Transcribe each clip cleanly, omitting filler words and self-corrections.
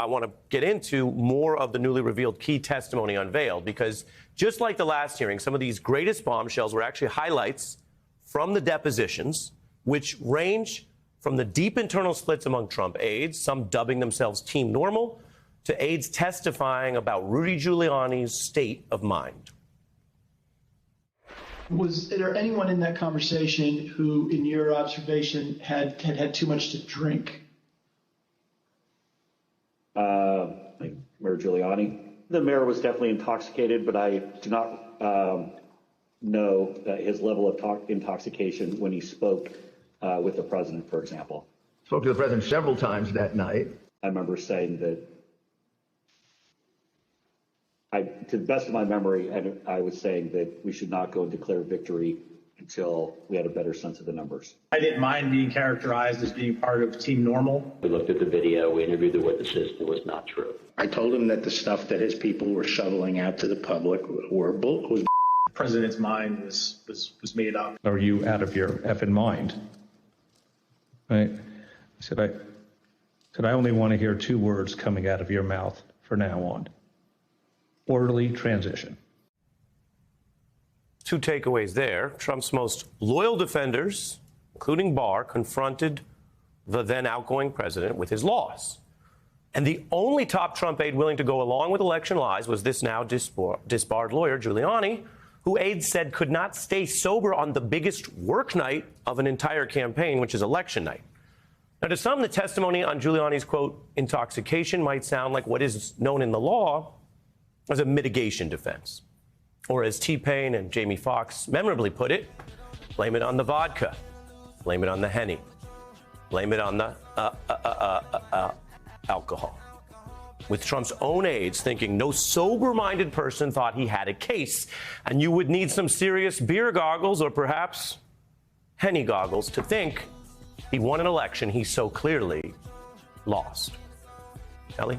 I want to get into more of the newly revealed key testimony unveiled, because just like the last hearing, some of these greatest bombshells were actually highlights from the depositions, which range from the deep internal splits among Trump aides, some dubbing themselves Team Normal, to aides testifying about Rudy Giuliani's state of mind. Was there anyone in that conversation who, in your observation, had too much to drink? Like Mayor Giuliani. The mayor was definitely intoxicated, but I do not know his level of intoxication when he spoke with the president, for example. Spoke to the president several times that night. I remember saying that, to the best of my memory, I was saying that we should not go and declare victory until we had a better sense of the numbers. I didn't mind being characterized as being part of Team Normal. We looked at the video, we interviewed the witnesses, it was not true. I told him that the stuff that his people were shoveling out to the public was The president's mind was made up. Are you out of your effing mind? Right? I said, I only want to hear two words coming out of your mouth from now on. Orderly transition. Two takeaways there. Trump's most loyal defenders, including Barr, confronted the then outgoing president with his loss. And the only top Trump aide willing to go along with election lies was this now disbarred lawyer, Giuliani, who aides said could not stay sober on the biggest work night of an entire campaign, which is election night. Now, to some, the testimony on Giuliani's, quote, intoxication might sound like what is known in the law as a mitigation defense. Or as T-Pain and Jamie Foxx memorably put it, blame it on the vodka, blame it on the Henny, blame it on the alcohol. With Trump's own aides thinking no sober-minded person thought he had a case, and you would need some serious beer goggles or perhaps Henny goggles to think he won an election he so clearly lost. Kelly?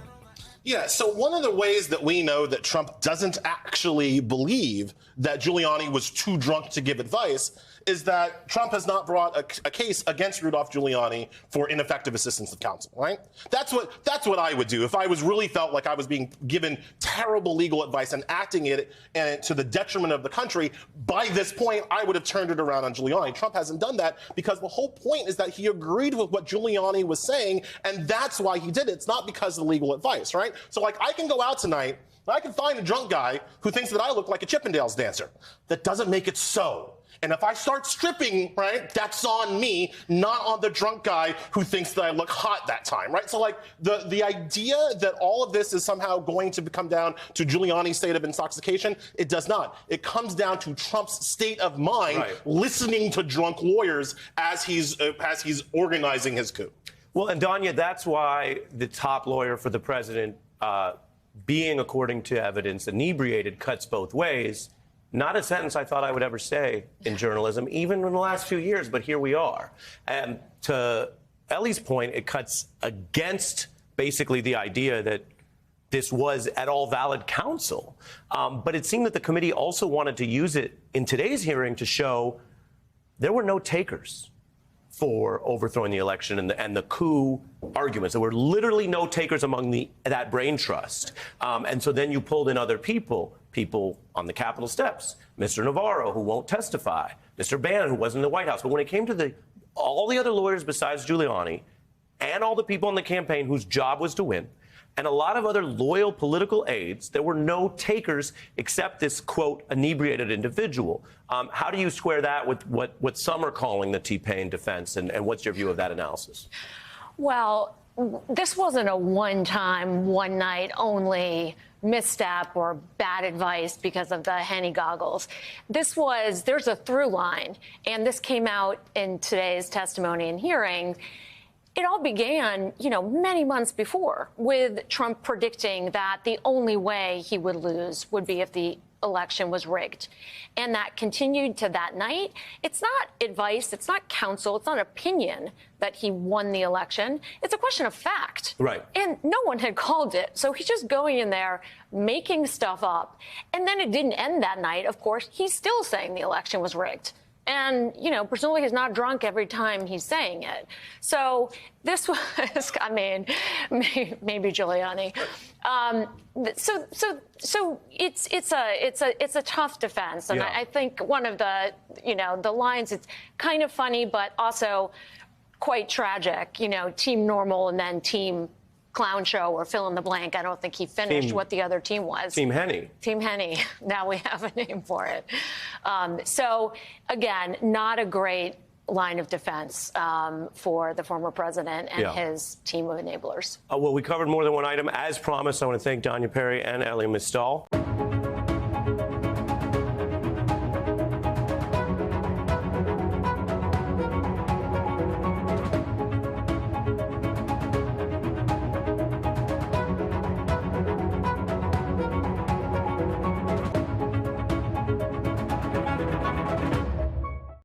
Yeah, so one of the ways that we know that Trump doesn't actually believe that Giuliani was too drunk to give advice is that Trump has not brought a case against Rudolph Giuliani for ineffective assistance of counsel, right? That's what I would do if I really felt like I was being given terrible legal advice and acting it and to the detriment of the country. By this point, I would have turned it around on Giuliani. Trump hasn't done that because the whole point is that he agreed with what Giuliani was saying, and that's why he did it. It's not because of the legal advice, right? So, like, I can go out tonight, I can find a drunk guy who thinks that I look like a Chippendales dancer. That doesn't make it so. And if I start stripping, right, that's on me, not on the drunk guy who thinks that I look hot that time, right? So, like, the idea that all of this is somehow going to come down to Giuliani's state of intoxication, it does not. It comes down to Trump's state of mind, listening to drunk lawyers as he's organizing his coup. Well, and Danya, that's why the top lawyer for the president, being, according to evidence, inebriated, cuts both ways. Not a sentence I thought I would ever say in journalism, even in the last few years, but here we are. And to Ellie's point, it cuts against basically the idea that this was at all valid counsel. But it seemed that the committee also wanted to use it in today's hearing to show there were no takers for overthrowing the election and the coup arguments. There were literally no takers among that brain trust. And so then you pulled in other people on the Capitol steps, Mr. Navarro, who won't testify, Mr. Bannon, who wasn't in the White House. But when it came to all the other lawyers besides Giuliani and all the people in the campaign whose job was to win, and a lot of other loyal political aides, there were no takers except this, quote, inebriated individual. How do you square that with what some are calling the T-Pain defense, and what's your view of that analysis? Well, this wasn't a one-time, one-night only misstep or bad advice because of the Henny goggles. There's a through line, and this came out in today's testimony and hearing. It all began, many months before with Trump predicting that the only way he would lose would be if the election was rigged. And that continued to that night. It's not advice. It's not counsel. It's not opinion that he won the election. It's a question of fact. Right. And no one had called it. So he's just going in there, making stuff up. And then it didn't end that night. Of course, he's still saying the election was rigged. And, presumably he's not drunk every time he's saying it. So this was, I mean, maybe Giuliani. So it's a tough defense. And Yeah. I think one of the lines, it's kind of funny, but also quite tragic, team normal and then team clown show or fill in the blank. I don't think he finished what the other team was. Team Henny. Team Henny. Now we have a name for it. So, again, not a great line of defense for the former president and his team of enablers. Well, we covered more than one item. As promised, I want to thank Danya Perry and Elie Mystal.